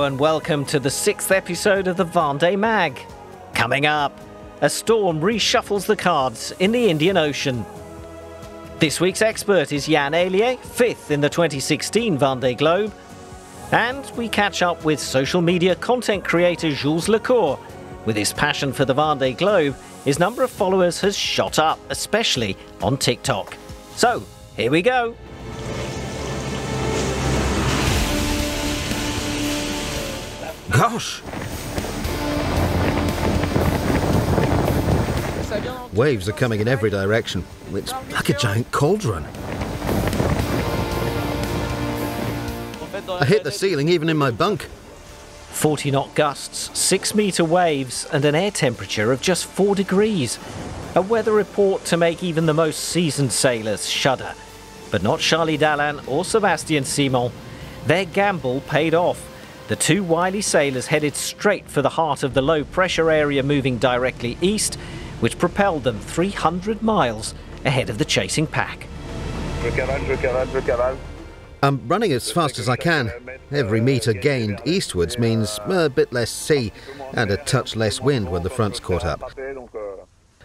and welcome to the 6th episode of the Vendée Mag. Coming up, a storm reshuffles the cards in the Indian Ocean. This week's expert is Yann Eliès, 5th in the 2016 Vendée Globe. And we catch up with social media content creator Jules Le Court. With his passion for the Vendée Globe, his number of followers has shot up, especially on TikTok. So, here we go. Gosh! Waves are coming in every direction. It's like a giant cauldron. I hit the ceiling even in my bunk. 40-knot gusts, 6-metre waves and an air temperature of just 4 degrees. A weather report to make even the most seasoned sailors shudder. But not Charlie Dalin or Sébastien Simon. Their gamble paid off. The two wily sailors headed straight for the heart of the low-pressure area moving directly east, which propelled them 300 miles ahead of the chasing pack. I'm running as fast as I can. Every metre gained eastwards means a bit less sea and a touch less wind when the front's caught up.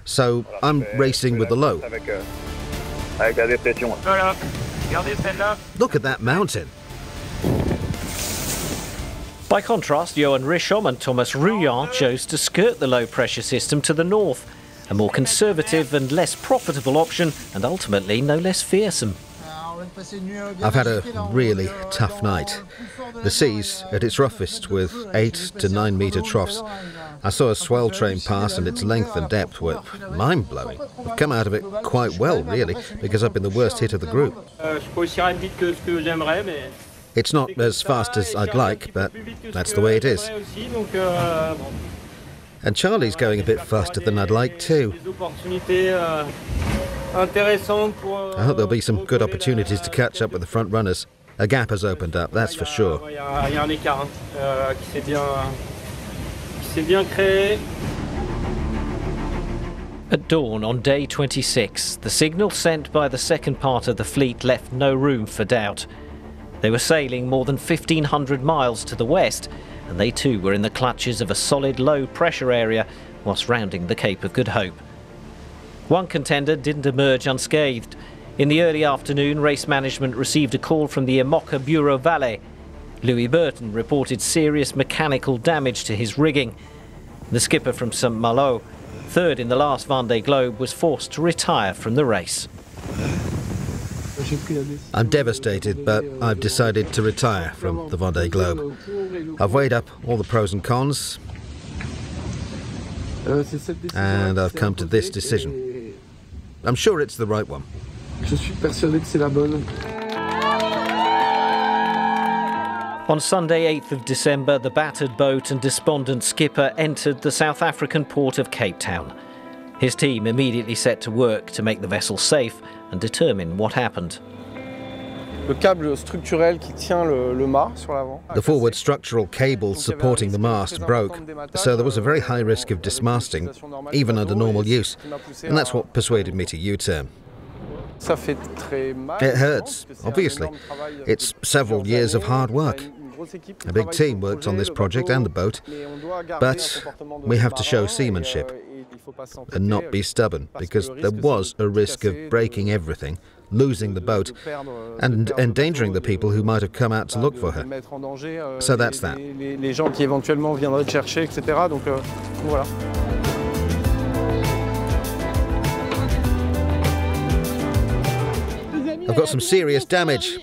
So I'm racing with the low. Look at that mountain. By contrast, Johan Richomme and Thomas Rouillard chose to skirt the low-pressure system to the north, a more conservative and less profitable option, and ultimately no less fearsome. I've had a really tough night. The sea's at its roughest with 8 to 9 metre troughs. I saw a swell train pass and its length and depth were mind-blowing. I've come out of it quite well, really, because I've been the worst hit of the group. It's not as fast as I'd like, but that's the way it is. And Charlie's going a bit faster than I'd like too. I hope there'll be some good opportunities to catch up with the front runners. A gap has opened up, that's for sure. At dawn on day 26, the signal sent by the second part of the fleet left no room for doubt. They were sailing more than 1,500 miles to the west, and they too were in the clutches of a solid low-pressure area whilst rounding the Cape of Good Hope. One contender didn't emerge unscathed. In the early afternoon, race management received a call from the IMOCA Bureau Valet. Louis Burton reported serious mechanical damage to his rigging. The skipper from St Malo, 3rd in the last Vendée Globe, was forced to retire from the race. I'm devastated, but I've decided to retire from the Vendée Globe. I've weighed up all the pros and cons, and I've come to this decision. I'm sure it's the right one. On Sunday 8th of December, the battered boat and despondent skipper entered the South African port of Cape Town. His team immediately set to work to make the vessel safe and determine what happened. The forward structural cable supporting the mast broke, so there was a very high risk of dismasting, even under normal use, and that's what persuaded me to U-turn. It hurts, obviously. It's several years of hard work. A big team worked on this project and the boat, but we have to show seamanship and not be stubborn, because there was a risk of breaking everything, losing the boat, and endangering the people who might have come out to look for her. So that's that. I've got some serious damage.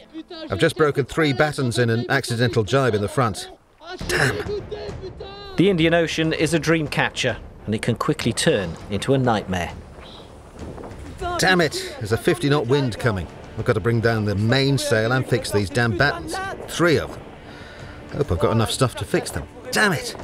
I've just broken 3 battens in an accidental jibe in the front. Damn! The Indian Ocean is a dream catcher, and it can quickly turn into a nightmare. Damn it! There's a 50-knot wind coming. I've got to bring down the mainsail and fix these damn battens. 3 of them. Hope I've got enough stuff to fix them. Damn it!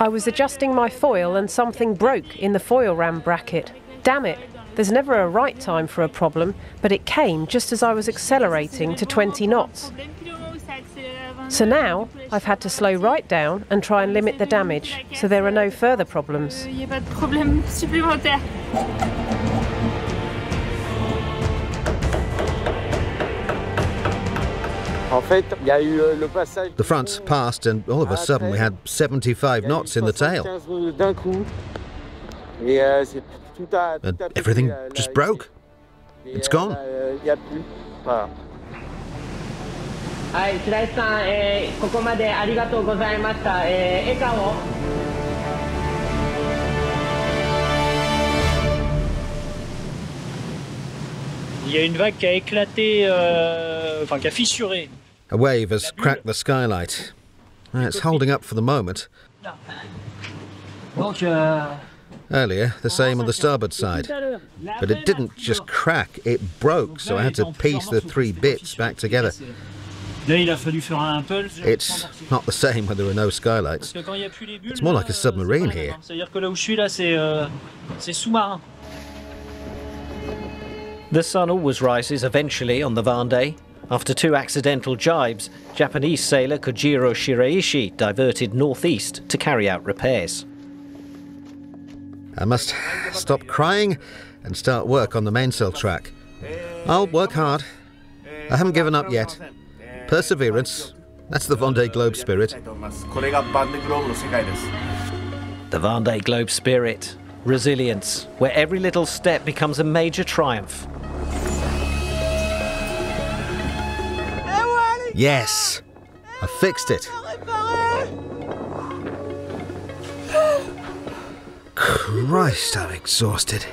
I was adjusting my foil and something broke in the foil ram bracket. Damn it! There's never a right time for a problem, but it came just as I was accelerating to 20 knots. So now I've had to slow right down and try and limit the damage, so there are no further problems. The fronts passed and all of a sudden we had 75 knots in the tail. And everything just broke. It's gone. Il y a une vague qui a éclaté, enfin qui a fissuré. A wave has cracked the skylight. It's holding up for the moment. Donc, Earlier, the same on the starboard side. But it didn't just crack, it broke, so I had to piece the three bits back together. là, il a fallu faire un pulse. It's not the same when there are no skylights. It's more like a submarine here. C'est-à-dire que là où je suis là, c'est sous-marin. The sun always rises eventually on the Vendée. After two accidental jibes, Japanese sailor Kojiro Shiraishi diverted northeast to carry out repairs. I must stop crying and start work on the mainsail track. I'll work hard. I haven't given up yet. Perseverance, that's the Vendée Globe spirit. The Vendée Globe spirit, resilience, where every little step becomes a major triumph. Yes, I fixed it. Christ, I'm exhausted.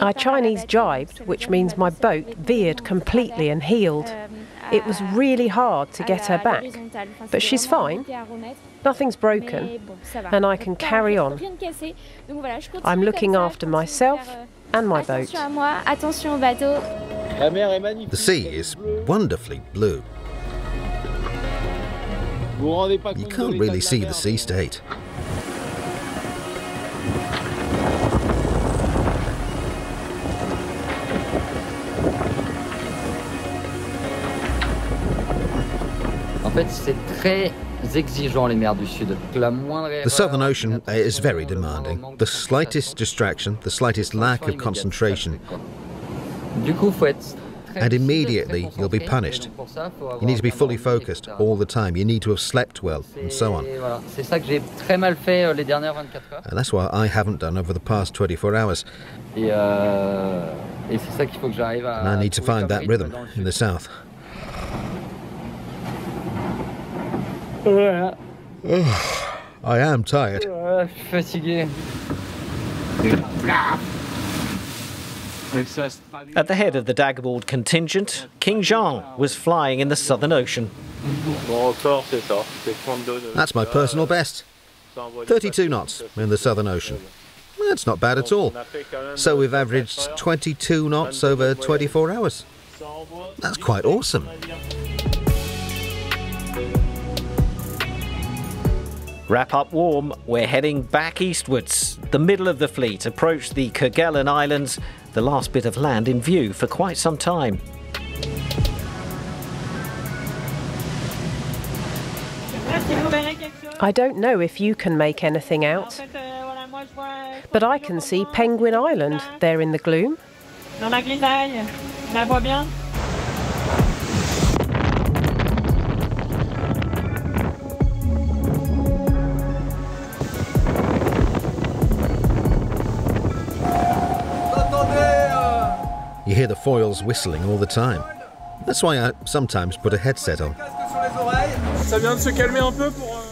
I Chinese jibed, which means my boat veered completely and heeled. It was really hard to get her back, but she's fine. Nothing's broken, and I can carry on. I'm looking after myself and my boat. The sea is wonderfully blue. You can't really see the sea state. En fait, c'est très exigeant les mers du Sud. The Southern Ocean is very demanding. The slightest distraction, the slightest lack of concentration, and immediately you'll be punished. You need to be fully focused all the time. You need to have slept well, and so on. And that's what I haven't done over the past 24 hours. And I need to find that rhythm in the south. I am tired. At the head of the Dagobord contingent, King Jean was flying in the Southern Ocean. That's my personal best. 32 knots in the Southern Ocean. That's not bad at all. So we've averaged 22 knots over 24 hours. That's quite awesome. Wrap up warm, we're heading back eastwards. The middle of the fleet approached the Kerguelen Islands, the last bit of land in view for quite some time. I don't know if you can make anything out, but I can see Penguin Island there in the gloom. You hear the foils whistling all the time. That's why I sometimes put a headset on.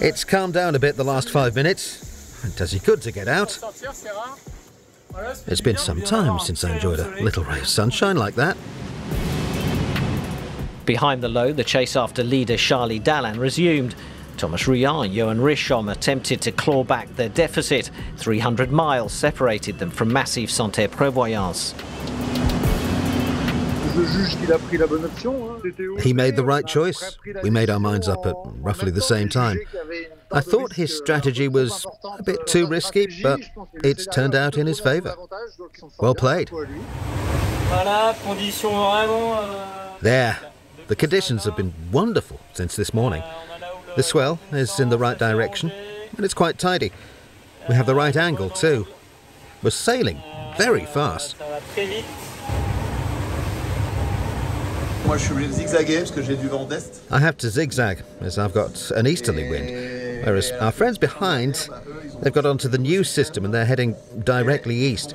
It's calmed down a bit the last 5 minutes. It does you good to get out. It's been some time since I enjoyed a little ray of sunshine like that. Behind the low, the chase after leader Charlie Dalin resumed. Thomas Rouillant, Johan Rischom attempted to claw back their deficit. 300 miles separated them from Massif Santerre-Prévoyance. He made the right choice. We made our minds up at roughly the same time. I thought his strategy was a bit too risky, but it's turned out in his favour. Well played. There, The conditions have been wonderful since this morning. The swell is in the right direction, and it's quite tidy. We have the right angle too. We're sailing very fast. I have to zigzag as I've got an easterly wind, whereas our friends behind, they've got onto the new system and they're heading directly east.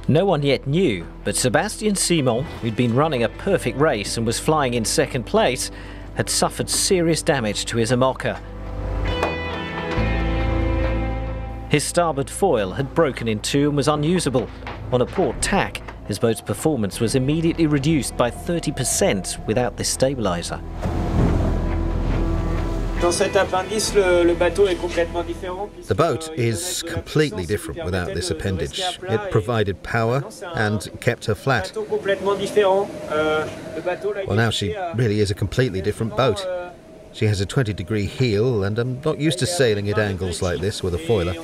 No one yet knew, but Sébastien Simon, who'd been running a perfect race and was flying in second place, had suffered serious damage to his Amoca. His starboard foil had broken in two and was unusable. On a port tack, his boat's performance was immediately reduced by 30% without this stabiliser. The boat is completely different without this appendage. It provided power and kept her flat. Well, now she really is a completely different boat. She has a 20-degree heel, and I'm not used to sailing at angles like this with a foiler.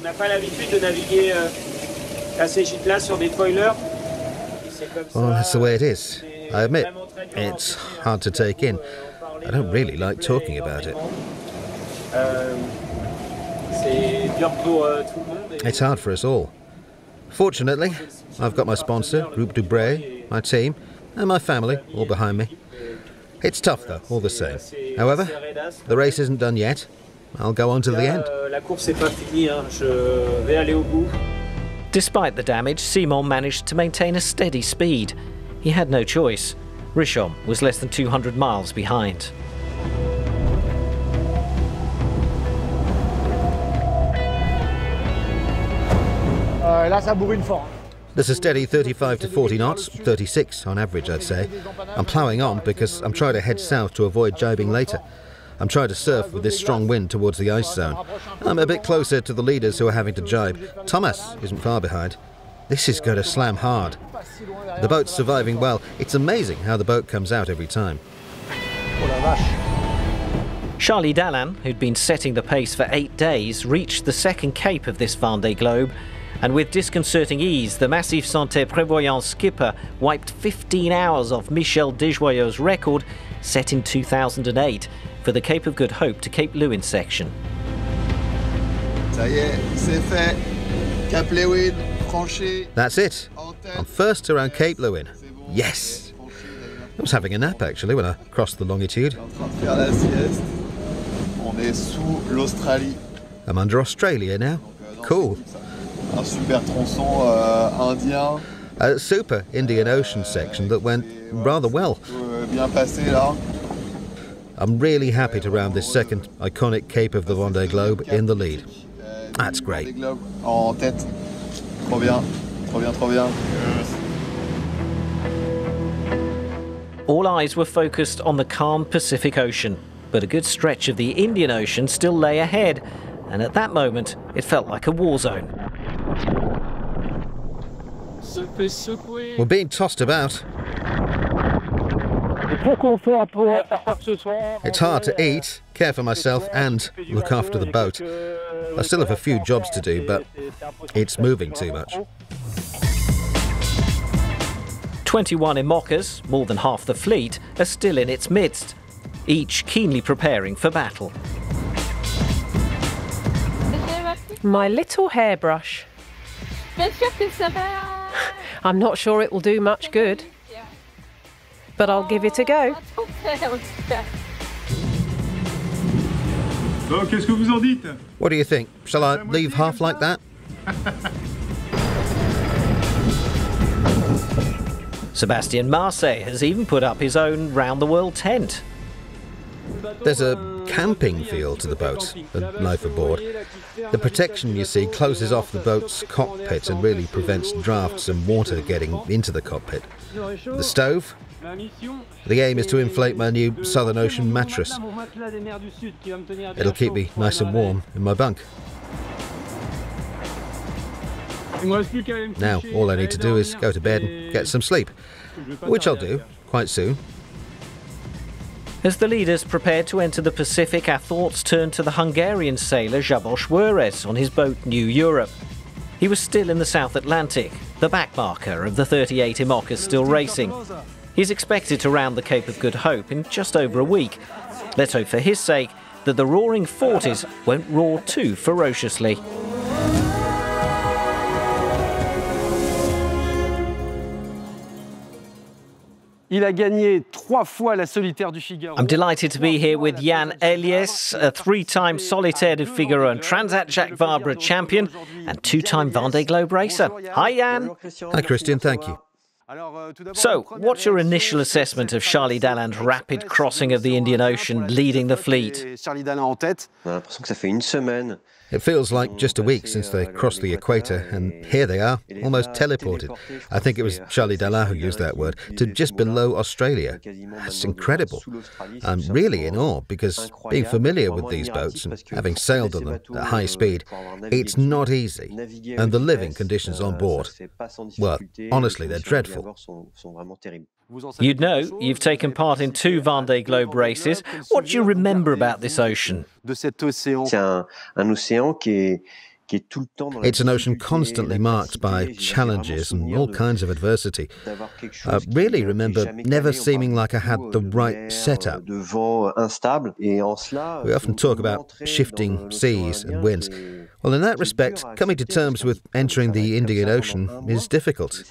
Well, that's the way it is. I admit, it's hard to take in. I don't really like talking about it. It's hard for us all. Fortunately, I've got my sponsor, Groupe Dubré, my team, and my family all behind me. It's tough though, all the same. However, the race isn't done yet. I'll go on to the end. Despite the damage, Simon managed to maintain a steady speed. He had no choice. Richomme was less than 200 miles behind. There's a steady 35 to 40 knots, 36 on average I'd say. I'm ploughing on because I'm trying to head south to avoid jibing later. I'm trying to surf with this strong wind towards the ice zone. I'm a bit closer to the leaders who are having to jibe. Thomas isn't far behind. This is going to slam hard. The boat's surviving well. It's amazing how the boat comes out every time. Charlie Dallan, who'd been setting the pace for 8 days, reached the second cape of this Vendée Globe, and with disconcerting ease, the Massif Santé Prévoyance skipper wiped 15 hours off Michel Desjoyeau's record set in 2008 for the Cape of Good Hope to Cape Lewin section. Ça y est, c'est fait. Cap Lewin, franchi. That's it. I'm first around Cape Lewin. Yes. I was having a nap actually when I crossed the longitude. I'm under Australia now. Cool. Un super tronçon indien. A super Indian Ocean section that went rather well. Bien passé là. I'm really happy to round this second iconic cape of the Vendée Globe in the lead. That's great. Vendée Globe en tête. Trop bien, trop bien, trop bien. All eyes were focused on the calm Pacific Ocean, but a good stretch of the Indian Ocean still lay ahead, and at that moment it felt like a war zone. We're being tossed about. It's hard to eat, care for myself and look after the boat. I still have a few jobs to do, but it's moving too much. 21 Imocas, more than half the fleet, are still in its midst, each keenly preparing for battle. My little hairbrush. I'm not sure it will do much good, but I'll give it a go. Qu'est-ce que vous en dites? What do you think? Shall I leave half like that? Sébastien Marseille has even put up his own round-the-world tent. There's a camping feel to the boat and life aboard. The protection, you see, closes off the boat's cockpit and really prevents drafts and water getting into the cockpit. The stove? The aim is to inflate my new Southern Ocean mattress. It'll keep me nice and warm in my bunk. Now, all I need to do is go to bed and get some sleep, which I'll do quite soon. As the leaders prepared to enter the Pacific, our thoughts turned to the Hungarian sailor Szabolcs Juarez on his boat New Europe. He was still in the South Atlantic, the backmarker of the 38 IMOCAs still racing. He's expected to round the Cape of Good Hope in just over a week. Let's hope for his sake that the roaring 40s won't roar too ferociously. I'm delighted to be here with Yann Eliès, a three-time Solitaire du Figaro and Transat Jacques Vabre champion and two-time Vendée Globe racer. Hi, Yann. Hi, Christian, thank you. So, what's your initial assessment of Charlie Dallin's rapid crossing of the Indian Ocean, leading the fleet? It feels like just a week since they crossed the equator, and here they are, almost teleported. I think it was Charlie Dallin who used that word, to just below Australia. That's incredible. I'm really in awe, because being familiar with these boats and having sailed on them at high speed, it's not easy. And the living conditions on board, well, honestly, they're dreadful. You'd know, you've taken part in 2 Vendée Globe races. What do you remember about this ocean? It's an ocean constantly marked by challenges and all kinds of adversity. I really remember never seeming like I had the right setup. We often talk about shifting seas and winds. Well, in that respect, coming to terms with entering the Indian Ocean is difficult,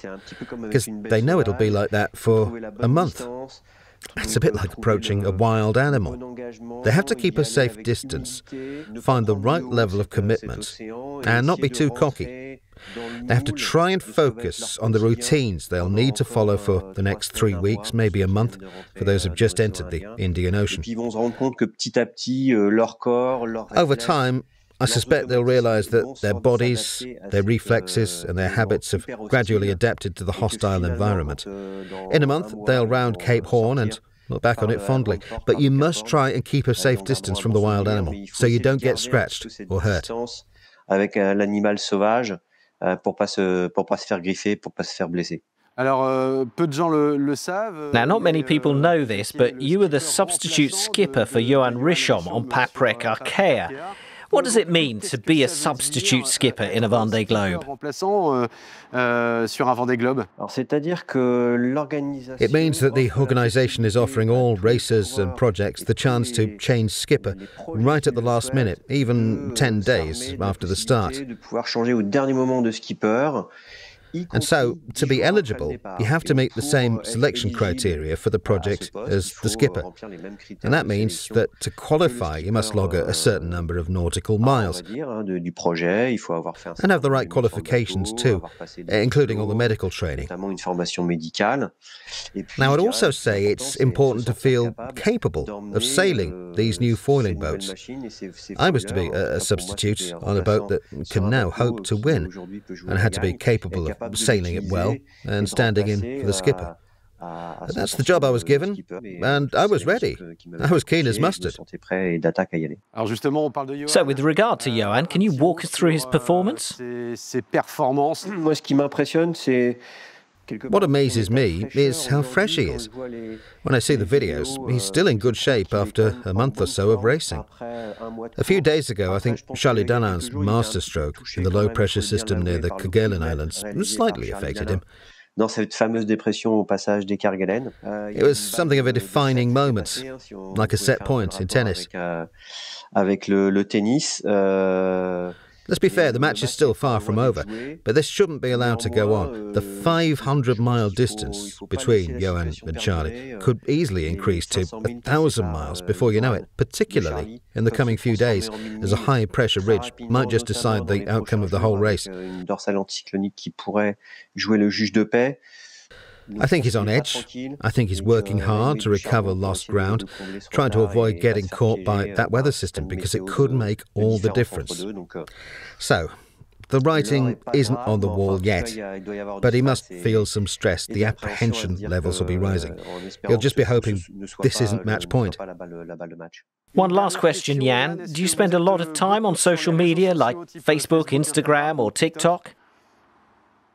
because they know it'll be like that for a month. It's a bit like approaching a wild animal. They have to keep a safe distance, find the right level of commitment, and not be too cocky. They have to try and focus on the routines they'll need to follow for the next 3 weeks, maybe a month, for those who've just entered the Indian Ocean. Over time, I suspect they'll realise that their bodies, their reflexes and their habits have gradually adapted to the hostile environment. In a month, they'll round Cape Horn and look back on it fondly. But you must try and keep a safe distance from the wild animal, so you don't get scratched or hurt. Now, not many people know this, but you were the substitute skipper for Johan Richomme on Paprec Arkea. What does it mean to be a substitute skipper in a Vendée Globe? It means that the organisation is offering all racers and projects the chance to change skipper right at the last minute, even 10 days after the start. And so, to be eligible, you have to meet the same selection criteria for the project as the skipper. And that means that to qualify, you must log a certain number of nautical miles. And have the right qualifications too, including all the medical training. Now, I'd also say it's important to feel capable of sailing these new foiling boats. I was to be a substitute on a boat that can now hope to win, and had to be capable of sailing it well and standing in for the skipper. But that's the job I was given, and I was ready. I was keen as mustard. So with regard to Johan, can you walk us through his performance? What amazes me is how fresh he is. When I see the videos, he's still in good shape after a month or so of racing. A few days ago, I think Charlie Dallin's masterstroke in the low-pressure system near the Kerguelen Islands slightly affected him. It was something of a defining moment, like a set point in tennis. Let's be fair, the match is still far from over, but this shouldn't be allowed to go on. The 500-mile distance between Johan and Charlie could easily increase to 1,000 miles before you know it, particularly in the coming few days, as a high-pressure ridge might just decide the outcome of the whole race. I think he's on edge. I think he's working hard to recover lost ground, trying to avoid getting caught by that weather system, because it could make all the difference. So, the writing isn't on the wall yet, but he must feel some stress. The apprehension levels will be rising. He'll just be hoping this isn't match point. One last question, Yann. Do you spend a lot of time on social media, like Facebook, Instagram or TikTok?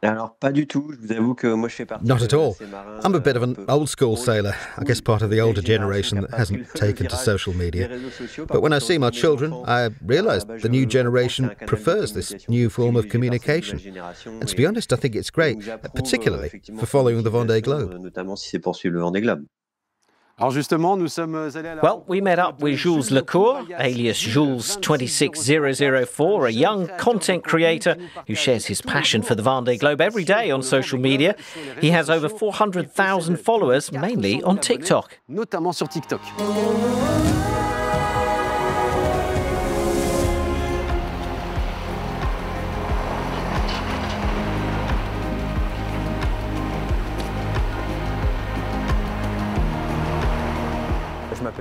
Alors pas du tout, je vous avoue que moi je fais partie Not at all. ces marins, I'm a bit of an old-school sailor, I guess part of the older generation that hasn't taken to social media. But when I see my children, I realise the new generation prefers this new form of communication. And to be honest, I think it's great, particularly for following the Vendée Globe. Notamment si c'est pour suivre le Vendée Globe. Alors justement, nous sommes allés à la Well, we met up with Jules Le Court, alias Jules 26004, a young content creator who shares his passion for the Vendée Globe every day on social media. He has over 400,000 followers, mainly on TikTok. notamment sur TikTok.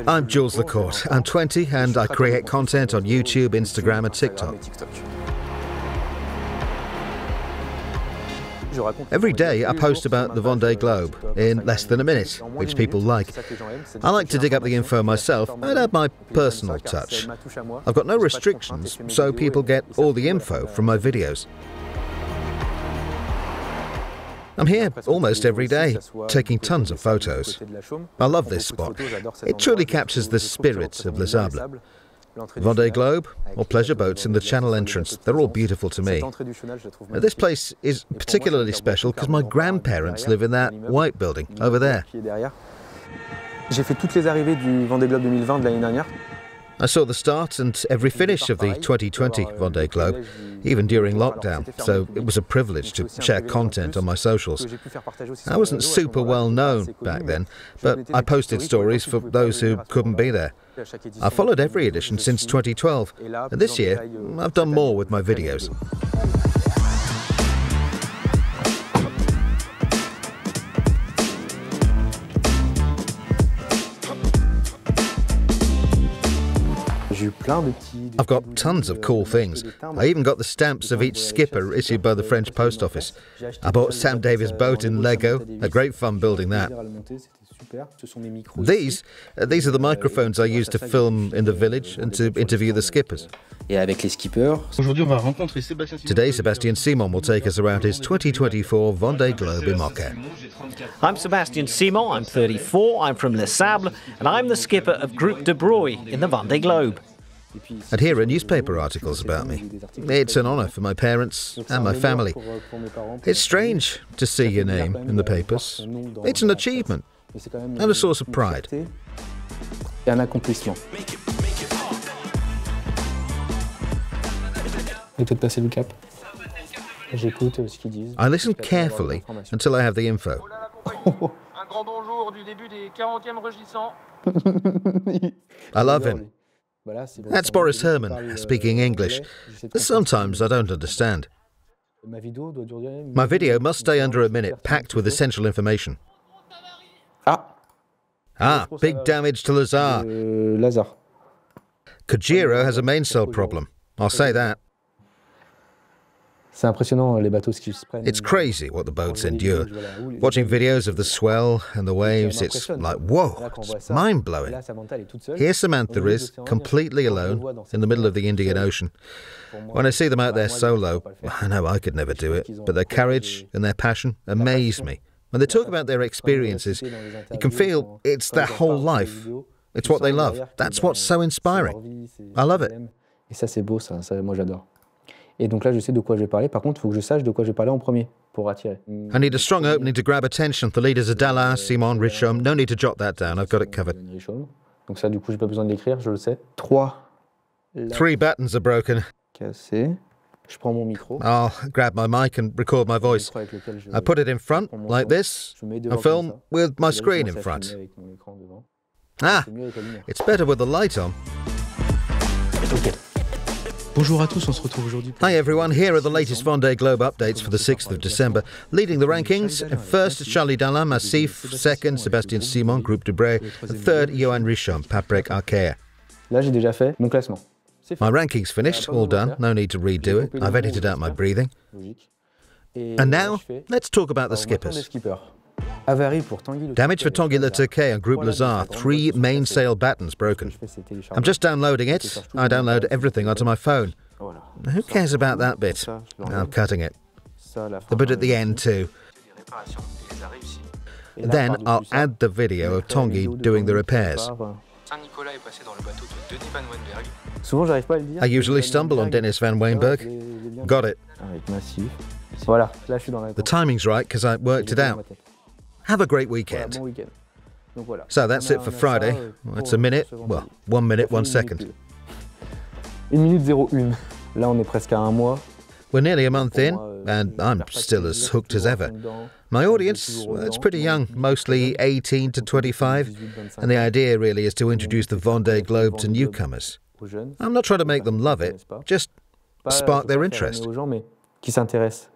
I'm Jules Le Court. I'm 20 and I create content on YouTube, Instagram and TikTok. Every day I post about the Vendée Globe in less than a minute, which people like. I like to dig up the info myself and add my personal touch. I've got no restrictions, so people get all the info from my videos. I'm here almost every day, taking tons of photos. I love this spot. It truly captures the spirit of Les Sables. Vendée Globe, or pleasure boats in the channel entrance, they're all beautiful to me. Now, this place is particularly special because my grandparents live in that white building over there. J'ai fait toutes les arrivées du Vendée Globe 2020 de l'année dernière. I saw the start and every finish of the 2020 Vendée Globe, even during lockdown, so it was a privilege to share content on my socials. I wasn't super well known back then, but I posted stories for those who couldn't be there. I followed every edition since 2012, and this year I've done more with my videos. I've got tons of cool things. I even got the stamps of each skipper issued by the French Post Office. I bought Sam Davis' boat in Lego, a great fun building that. These are the microphones I use to film in the village and to interview the skippers. Today Sébastien Simon will take us around his 2024 Vendée Globe in Mocha. I'm Sébastien Simon, I'm 34, I'm from Les Sables, and I'm the skipper of Groupe de Broye in the Vendée Globe. And here are newspaper articles about me. It's an honour for my parents and my family. It's strange to see your name in the papers. It's an achievement and a source of pride. I listen carefully until I have the info. I love him. That's Boris Herman, speaking English. Sometimes I don't understand. My video must stay under a minute, packed with essential information. Big damage to Lazare. Kajiro has a mainsail problem. I'll say that. It's crazy what the boats endure. Watching videos of the swell and the waves, it's like, whoa, it's mind-blowing. Here Samantha is, completely alone, in the middle of the Indian Ocean. When I see them out there solo, I know I could never do it, but their courage and their passion amaze me. When they talk about their experiences, you can feel it's their whole life. It's what they love. That's what's so inspiring. I love it. Et donc là, je sais de quoi je vais parler. Par contre, il faut que je sache de quoi je vais parler en premier pour attirer. I need a strong opening to grab attention. The leaders are Dalin, Simon, Richaume. No need to jot that down. I've got it covered. Donc ça, du coup, j'ai pas besoin de l'écrire, je le sais. 3 buttons are broken. Cassé. Je prends mon micro. I'll grab my mic and record my voice. I put it in front, like this, and film with my screen in front. It's better with the light on. Bonjour à tous, on se retrouve aujourd'hui. Hi everyone, here are the latest Vendée Globe updates for the 6th of December. Leading the rankings, first Charlie Dalin, Massif, second Sébastien Simon, Groupe de Broye, and third Johan Richaume, Paprec Archaea. Là, j'ai déjà fait mon classement. My ranking's finished, all done, no need to redo it. I've edited out my breathing. And now, let's talk about the skippers. Damage for Tanguy Le Turquet and Groupe Lazare, 3 mainsail battens broken. I'm just downloading it. I download everything onto my phone. Who cares about that bit? I'm cutting it. the bit at the end too. Then I'll add the video of Tanguy doing the repairs. I usually stumble on Dennis Van Weenberg. Got it. The timing's right because I worked it out. Have a great weekend. So that's it for Friday. It's a minute, well, 1 minute, 1 second. 1 minute 01. Là, on est presque à un mois. We're nearly a month in, and I'm still as hooked as ever. My audience, well, it's pretty young, mostly 18 to 25, and the idea really is to introduce the Vendée Globe to newcomers. I'm not trying to make them love it, just spark their interest. Qui s'intéressent